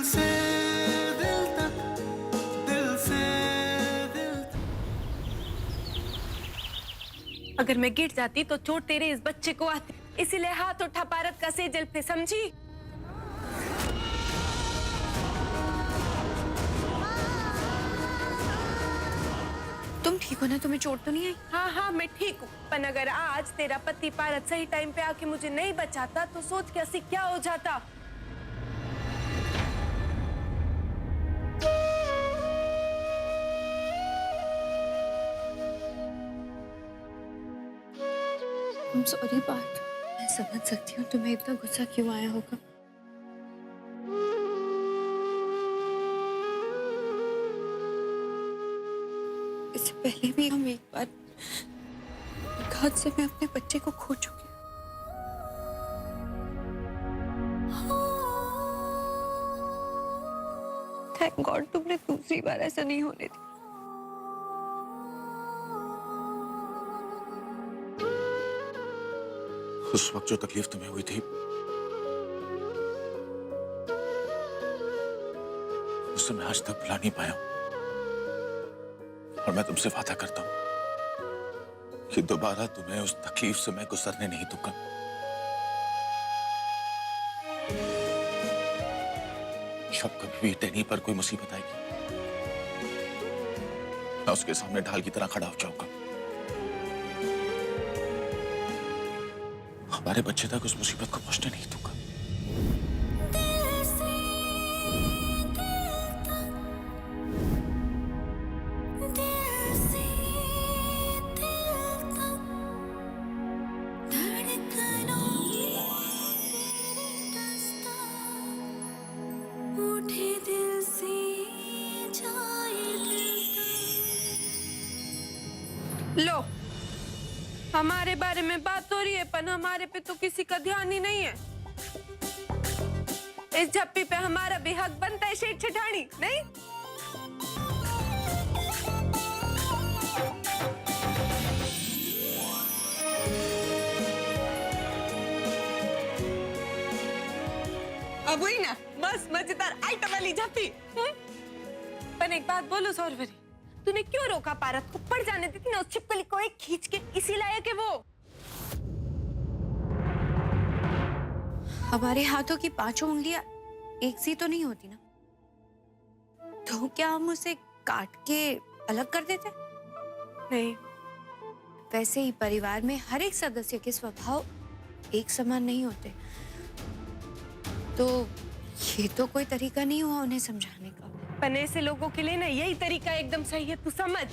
से दिल तक, दिल से दिल तक। अगर मैं गिर जाती तो चोट तेरे इस बच्चे को आती, इसीलिए हाथ उठा पारत का सेजल पे, समझी? तुम ठीक हो ना? तुम्हें चोट तो नहीं आई? हाँ हाँ मैं ठीक हूँ, पर अगर आज तेरा पति पारत सही टाइम पे आके मुझे नहीं बचाता तो सोच कैसी क्या हो जाता। I'm sorry बात, मैं समझ सकती हूँ तुम्हें इतना गुस्सा क्यों आया होगा। इससे पहले भी हम एक बार एक हादसे में अपने बच्चे को खो चुके हैं। थैंक गॉड तुमने दूसरी बार ऐसा नहीं होने दिया। उस वक्त जो तकलीफ तुम्हें हुई थी उससे मैं आज तक भुला नहीं पाया हूं। और मैं तुमसे वादा करता हूं कि दोबारा तुम्हें उस तकलीफ से मैं गुजरने नहीं दूंगा। जब कभी भी टैनी पर कोई मुसीबत आएगी मैं उसके सामने ढाल की तरह खड़ा हो जाऊंगा। हमारे बच्चे तक उस मुसीबत को पहुंचने नहीं दूंगा। लो, हमारे बारे में बात हो रही है पर हमारे पे तो किसी का ध्यान ही नहीं है। इस झप्पी पे हमारा भी हक बनता है शेठ ठेठानी, नहीं? अब हुई ना मस्त मजेदार आइटम वाली झप्पी। पर एक बात बोलो सौरवरी, तूने क्यों रोका पारत को? पड़ जाने देती ना उस छिपकली को एक खींच के, इसी लायक है वो। हमारे हाथों की पांचों उंगलियां एक सी तो नहीं होती ना, तो क्या हम उसे काट के अलग कर देते? नहीं, वैसे ही परिवार में हर एक सदस्य के स्वभाव एक समान नहीं होते, तो ये तो कोई तरीका नहीं हुआ उन्हें समझाने का। पर ऐसे लोगों के लिए ना यही तरीका एकदम सही है, तू समझ।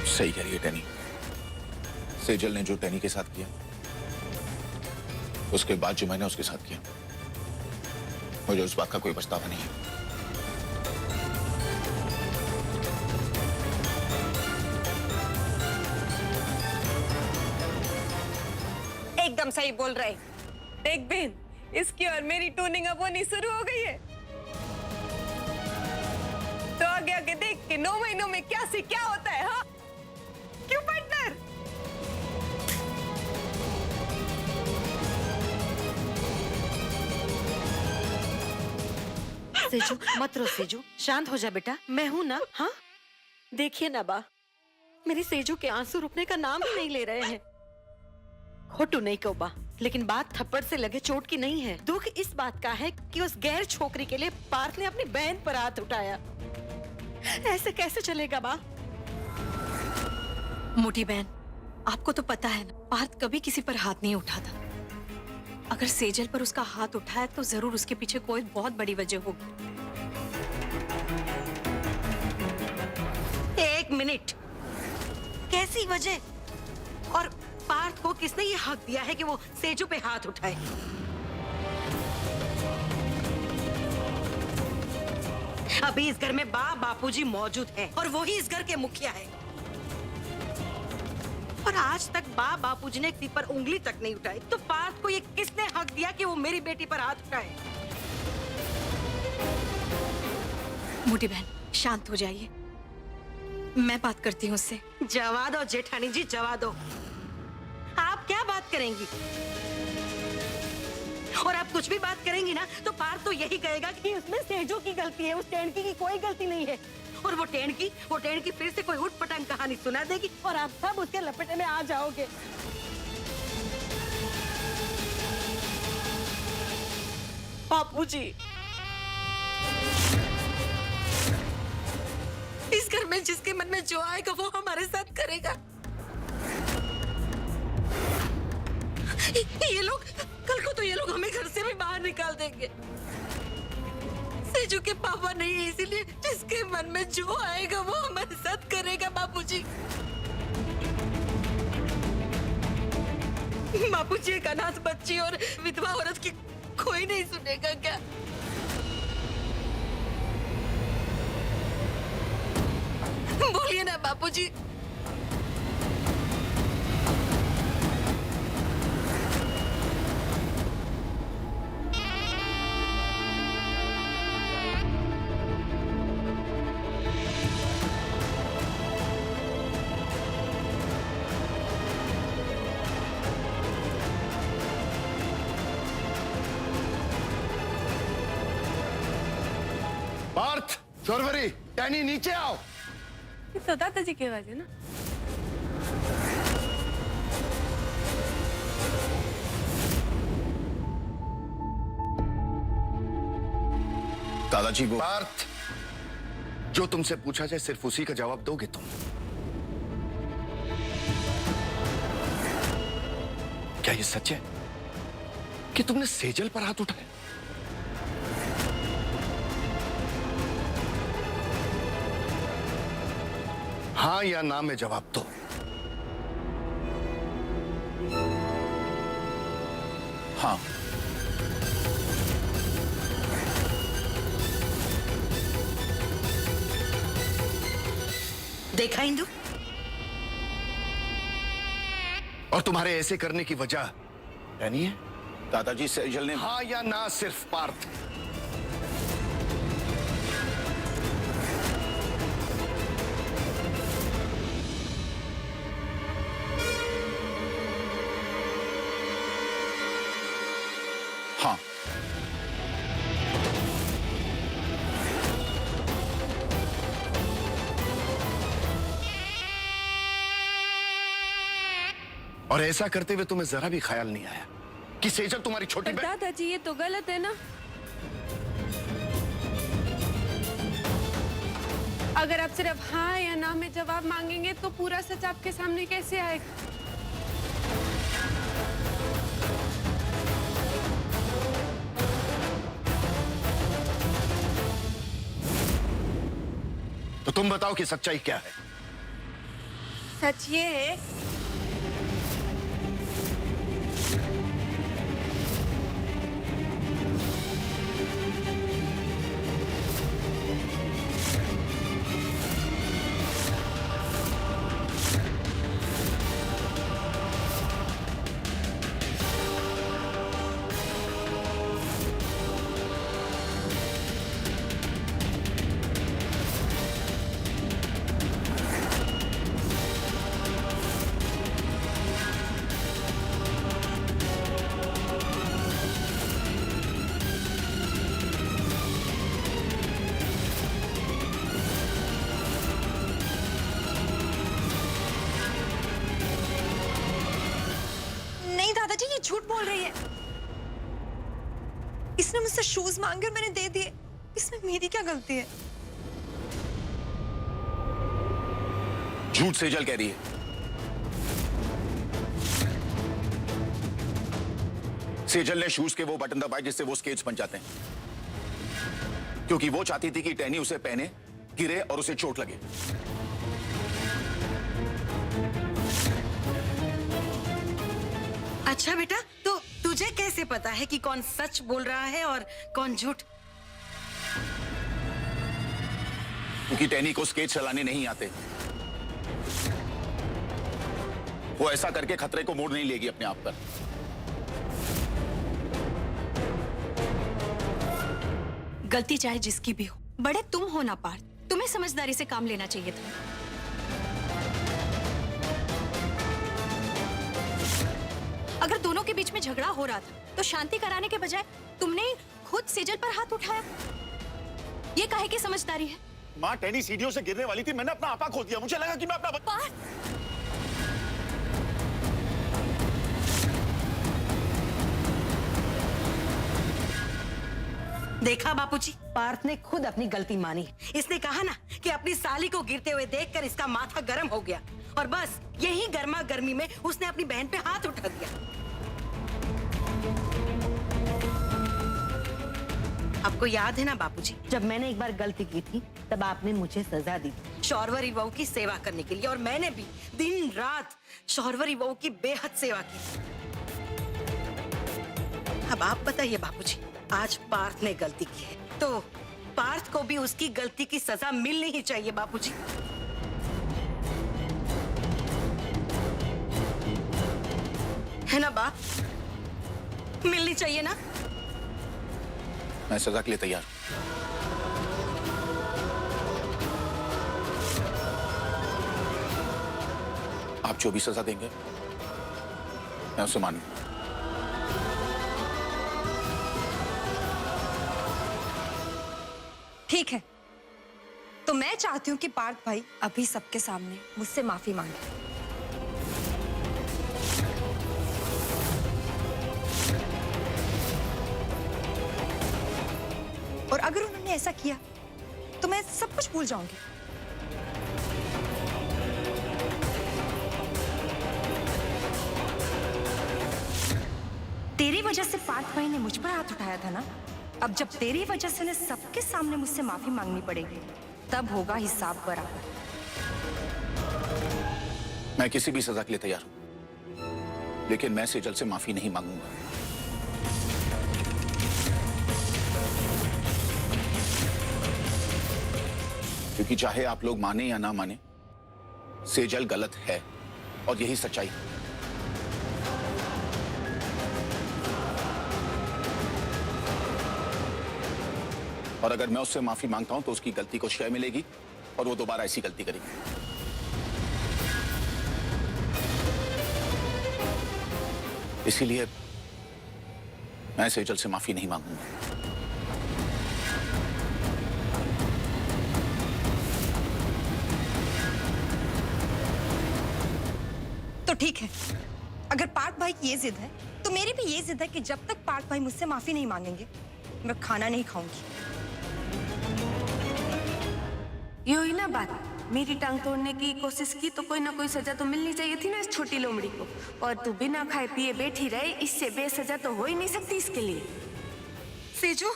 सही कह रही है टैनी। सेजल ने जो टैनी के साथ किया उसके बाद जो मैंने उसके साथ किया, मुझे उस बात का कोई पछतावा नहीं है। एकदम सही बोल रहे। देख बहन, इसकी और मेरी टूनिंग अब होनी शुरू हो गई है, तो आगे आगे देख के 9 महीनों में क्या से क्या होता है। हाँ क्यों पार्टनर? सेजू मत रो, सेजू शांत हो जा बेटा, मैं हूं ना। हाँ देखिए ना बा, मेरी सेजू के आंसू रुकने का नाम ही नहीं ले रहे हैं। खोटू नहीं को बा, लेकिन बात थप्पड़ से लगे चोट की नहीं है। दुख इस बात का है कि उस गैर छोकरी के लिए पार्थ ने अपनी बहन पर हाथ उठाया। ऐसे कैसे चलेगा बा? मोटी बहन, आपको तो पता है ना, पार्थ कभी किसी पर हाथ नहीं उठाता। अगर सेजल पर उसका हाथ उठाया तो जरूर उसके पीछे कोई बहुत बड़ी वजह होगी। एक मिनट, कैसी वजह? और पार्थ को किसने ये हक दिया है कि वो सेजू पे हाथ उठाए? अभी इस घर में बापूजी मौजूद हैं और वो ही इस घर के मुखिया है। और आज तक बापूजी ने किसी पर उंगली तक नहीं उठाई, तो पार्थ को ये किसने हक दिया कि वो मेरी बेटी पर हाथ उठाए? मोटी बहन शांत हो जाइए, मैं बात करती हूँ उससे। जवा दो जेठानी जी, जवा दो। आप क्या बात करेंगी? और अब कुछ भी बात करेंगी ना तो पार्थ तो यही कहेगा कि उसमें सेजो की गलती है, उस टेंकी की कोई गलती नहीं है। और वो टेंकी फिर से कोई उठ पटांग कहानी सुना देगी और आप सब उसके लपेटे में आ जाओगे। बापूजी, इस घर में जिसके मन में जो आएगा वो हमारे साथ करेगा। ये लोग कल को तो ये लोग हमें घर से भी बाहर निकाल देंगे। सेजू के पापा नहीं है, इसीलिए जिसके मन में जो आएगा वो हमारे साथ करेगा। बापूजी, बापूजी एक अनाथ बच्ची और विधवा औरत की कोई नहीं सुनेगा क्या? बोलिए ना बापूजी। पार्थ, शोरवरी, टैनी नीचे आओ। ये तो दादाजी की आवाज है ना। दादाजी वो पार्थ, जो तुमसे पूछा जाए सिर्फ उसी का जवाब दोगे तुम। क्या ये सच है कि तुमने सेजल पर हाथ उठाया? हाँ या ना में जवाब दो। हाँ। देखा इंदु? और तुम्हारे ऐसे करने की वजह टैनी है? दादाजी सेजल ने हाँ या ना, सिर्फ पार्थ। हाँ। और ऐसा करते हुए तुम्हें जरा भी ख्याल नहीं आया कि सेजल तुम्हारी छोटी पर बहन। दादाजी ये तो गलत है ना। अगर आप सिर्फ हाँ या ना में जवाब मांगेंगे तो पूरा सच आपके सामने कैसे आएगा? तो तुम बताओ कि सच्चाई क्या है? सच ये है दादाजी ये झूठ बोल रही है। इसने मुझसे शूज मांगे और मैंने दे दिए। इसमें मेरी क्या गलती है? झूठ सेजल कह रही है। सेजल ने शूज के वो बटन दबाए जिससे वो स्केट्स बन जाते हैं, क्योंकि वो चाहती थी कि टैनी उसे पहने, गिरे और उसे चोट लगे। अच्छा बेटा, तो तुझे कैसे पता है कि कौन सच बोल रहा है और कौन झूठ? क्योंकि टैनी को स्केट चलाने नहीं आते। वो ऐसा करके खतरे को मोड़ नहीं लेगी अपने आप पर। गलती चाहे जिसकी भी हो, बड़े तुम हो ना पार्थ, तुम्हें समझदारी से काम लेना चाहिए था। अगर दोनों के बीच में झगड़ा हो रहा था तो शांति कराने के बजाय तुमने खुद सेजल पर हाथ उठाया। ये काहे की समझदारी है? माँ, टेनी सीढ़ियों से गिरने वाली थी, मैंने अपना आपा खो दिया। मुझे लगा कि मैं अपना पार्थ, देखा बापूजी, पार्थ ने खुद अपनी गलती मानी। इसने कहा ना कि अपनी साली को गिरते हुए देखकर इसका माथा गर्म हो गया, और बस यही गर्मा गर्मी में उसने अपनी बहन पे हाथ उठा दिया। आपको याद है ना बापूजी, जब मैंने एक बार गलती की थी तब आपने मुझे सजा दी शौरवरी बहू की सेवा करने के लिए, और मैंने भी दिन रात शौरवरी बहू की बेहद सेवा की। अब आप बताइए बापूजी, आज पार्थ ने गलती की है तो पार्थ को भी उसकी गलती की सजा मिलनी ही चाहिए बापूजी। है ना बा? मिलनी चाहिए ना? मैं सजा के लिए तैयार हूं। आप जो भी सजा देंगे मैं उसे मानूंगा। ठीक है, तो मैं चाहती हूँ कि पार्थ भाई अभी सबके सामने मुझसे माफी मांगे। और अगर उन्होंने ऐसा किया तो मैं सब कुछ भूल जाऊंगी। तेरी वजह से पार्थ भाई ने मुझ पर हाथ उठाया था ना, अब जब तेरी वजह से सबके सामने मुझसे माफी मांगनी पड़ेगी तब होगा हिसाब बराबर। मैं किसी भी सजा के लिए तैयार हूं, लेकिन मैं सेजल से माफी नहीं मांगूंगा। क्योंकि चाहे आप लोग माने या ना माने, सेजल गलत है और यही सच्चाई है। और अगर मैं उससे माफी मांगता हूं तो उसकी गलती को क्षय मिलेगी और वो दोबारा ऐसी गलती करेगी। इसीलिए मैं सेजल से माफी नहीं मांगूंगा। तो ठीक है, अगर पार्थ भाई की ये जिद है तो मेरी भी ये जिद है कि जब तक पार्थ भाई मुझसे माफी नहीं मांगेंगे मैं खाना नहीं खाऊंगी। ये हुई ना बात, मेरी टांग तोड़ने की कोशिश की तो कोई ना कोई सजा तो मिलनी चाहिए थी ना इस छोटी लोमड़ी को, और तू बिना खाए पिए बैठी रहे, इससे बेसजा तो हो ही नहीं सकती इसके लिए। सेजू,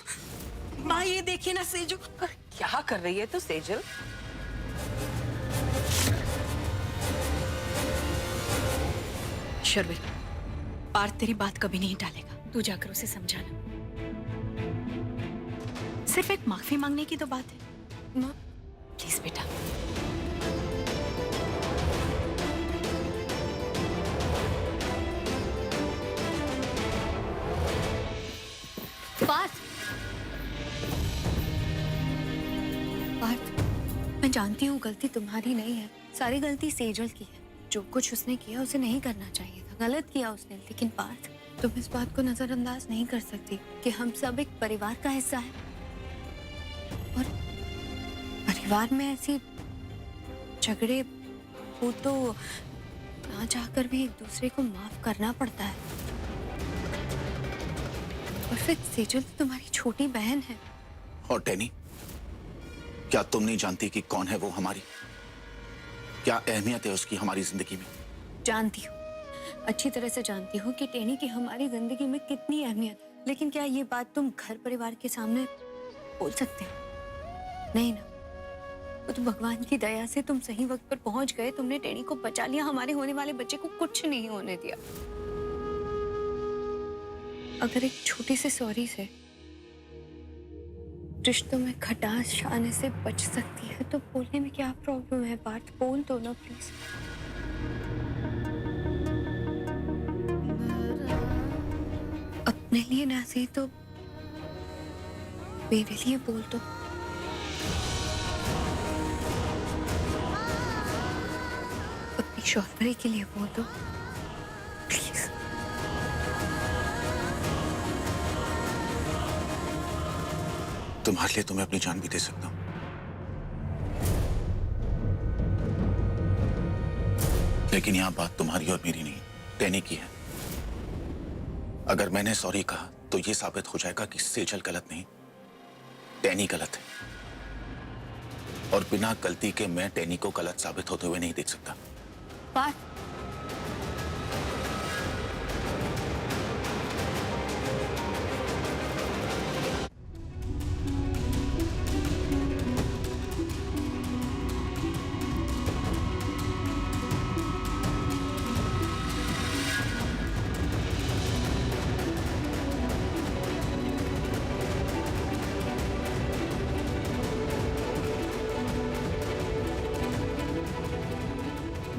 माँ ये देखिए ना सेजू। क्या कर रही है तू सेजल? शर्विल, पार्थ तेरी बात कभी नहीं टालेगा, तू जाकर उसे समझाना। सिर्फ एक माफी मांगने की तो बात है। माँ, प्लीज बेटा। पार्थ, पार्थ, मैं जानती हूँ गलती तुम्हारी नहीं है, सारी गलती सेजल की है। जो कुछ उसने किया उसे नहीं करना चाहिए था, गलत किया उसने। लेकिन पार्थ, तुम इस बात को नजरअंदाज नहीं कर सकती कि हम सब एक परिवार का हिस्सा है, और परिवार में ऐसी झगड़े हो तो ना चाहकर भी एक दूसरे को माफ करना पड़ता है। और फिर सेजल तो तुम्हारी छोटी बहन है। और टेनी, क्या तुम नहीं जानती कि कौन है वो हमारी? क्या अहमियत है उसकी हमारी जिंदगी में? जानती हूँ, अच्छी तरह से जानती हूँ कि टेनी की हमारी जिंदगी में कितनी अहमियत है, लेकिन क्या ये बात तुम घर परिवार के सामने बोल सकते हो? नहीं ना। तो भगवान की दया से तुम सही वक्त पर पहुंच गए, तुमने टेनी को बचा लिया, हमारे होने वाले बच्चे को कुछ नहीं होने दिया। अगर एक छोटी सी सॉरी से रिश्तों में खटास आने से बच सकती है तो बोलने में क्या प्रॉब्लम है? पार्थ, बोल दो ना प्लीज। अपने लिए ना सही तो मेरे लिए बोल दो। अपनी शौर्य के लिए बोल दो प्लीज। तुम्हारे लिए तुम्हें अपनी जान भी दे सकता हूं। लेकिन यहां बात तुम्हारी और मेरी नहीं, टैनी की है। अगर मैंने सॉरी कहा तो यह साबित हो जाएगा कि सेजल गलत नहीं, टैनी गलत है। और बिना गलती के मैं टैनी को गलत साबित होते हुए नहीं देख सकता। पार्थ,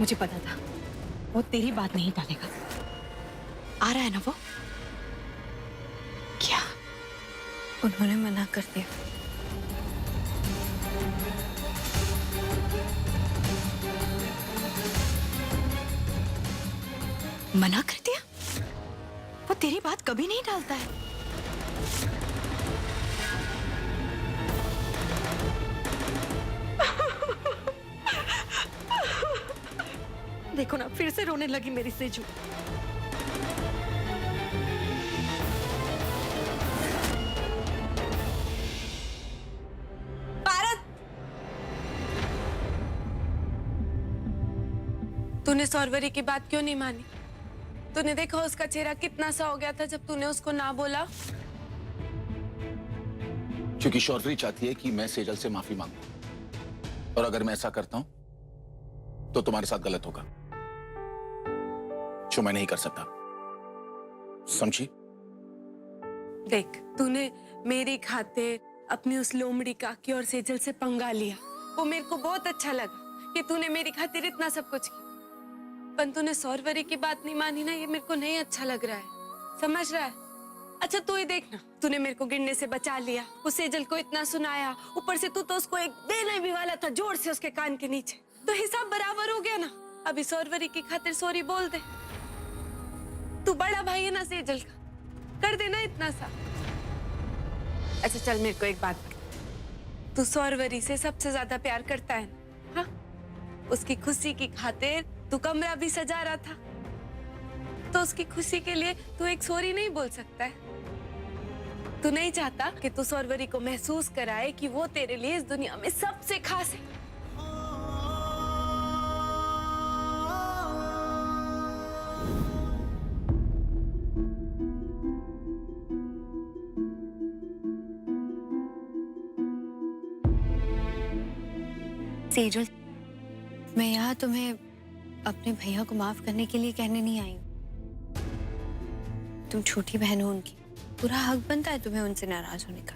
मुझे पता था वो तेरी बात नहीं टालेगा। आ रहा है ना वो? क्या? उन्होंने मना कर दिया। मना कर दिया? वो तेरी बात कभी नहीं टालता है। देखो ना, फिर से रोने लगी मेरी सेजू। पारत, तूने सौरवरी की बात क्यों नहीं मानी? तूने देखा उसका चेहरा कितना सा हो गया था जब तूने उसको ना बोला। क्योंकि शौर्वरी चाहती है कि मैं सेजल से माफी मांगूं, और अगर मैं ऐसा करता हूं तो तुम्हारे साथ गलत होगा, जो मैं नहीं कर सकता। समझी? देख, तूने मेरी खातिर अपनी उस लोमड़ी काकी और सेजल से पंगा लिया। वो मेरे को बहुत अच्छा लगा कि तूने मेरी खातिर इतना सब कुछ किया, पर तूने सौरवरी की बात नहीं मानी ना, ये मेरे को नहीं अच्छा लग रहा है। समझ रहा है? अच्छा तू ही देख ना, तूने मेरे को गिरने से बचा लिया, उस सेजल को इतना सुनाया, ऊपर से तू तो उसको एक देना भी वाला था जोर से उसके कान के नीचे, तो हिसाब बराबर हो गया ना। अभी सौरवरी की खातिर सॉरी बोल दे। तू बड़ा भाई है ना सेजल का, कर देना इतना सा। अच्छा चल, मेरे को एक बात बता, तू सौरवरी से सबसे ज्यादा प्यार करता है ना? हाँ, उसकी खुशी की खातिर तू कमरा भी सजा रहा था, तो उसकी खुशी के लिए तू एक सॉरी नहीं बोल सकता है? तू नहीं चाहता कि तू सौरवरी को महसूस कराए कि वो तेरे लिए इस दुनिया में सबसे खास है? सेजल, मैं यहाँ तुम्हें अपने भैया को माफ करने के लिए कहने नहीं आई हूँ। तुम छोटी बहन हो उनकी, पूरा हक बनता है तुम्हें उनसे नाराज होने का।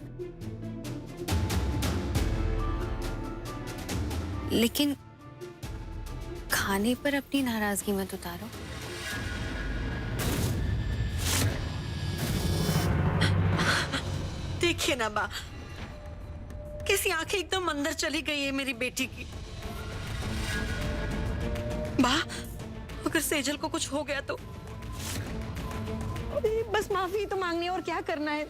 लेकिन खाने पर अपनी नाराजगी मत उतारो। देखिए ना बा, कैसी आंखें एकदम अंदर चली गई है मेरी बेटी की। बा, अगर सेजल को कुछ हो गया तो बस माफी तो मांगनी है, और क्या करना है।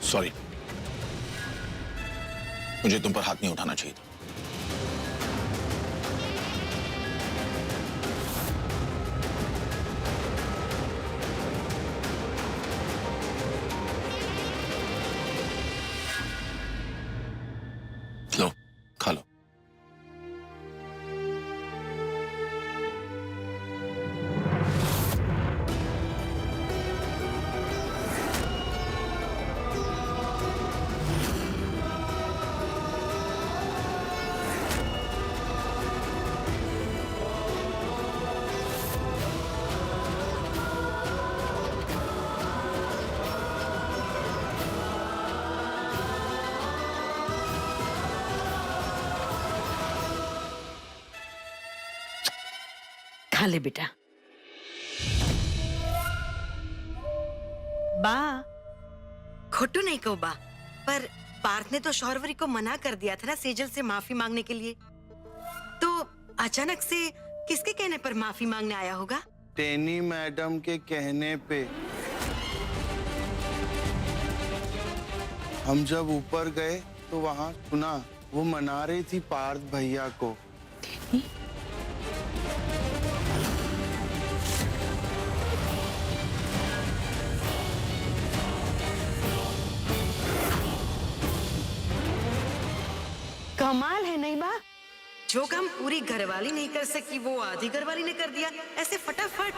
सॉरी, मुझे तुम पर हाथ नहीं उठाना चाहिए था। हाँ ले बेटा। बा खोटू नहीं कहो बा, पर पार्थ ने तो शौरवरी को मना कर दिया था ना सेजल से माफी मांगने के लिए, तो अचानक से किसके कहने पर माफी मांगने आया होगा? टेनी मैडम के कहने पे। हम जब ऊपर गए तो वहाँ सुना वो मना रही थी पार्थ भैया को। कमाल है नहीं बा, जो काम पूरी घरवाली नहीं कर सकी वो आधी घरवाली ने कर दिया ऐसे फटाफट।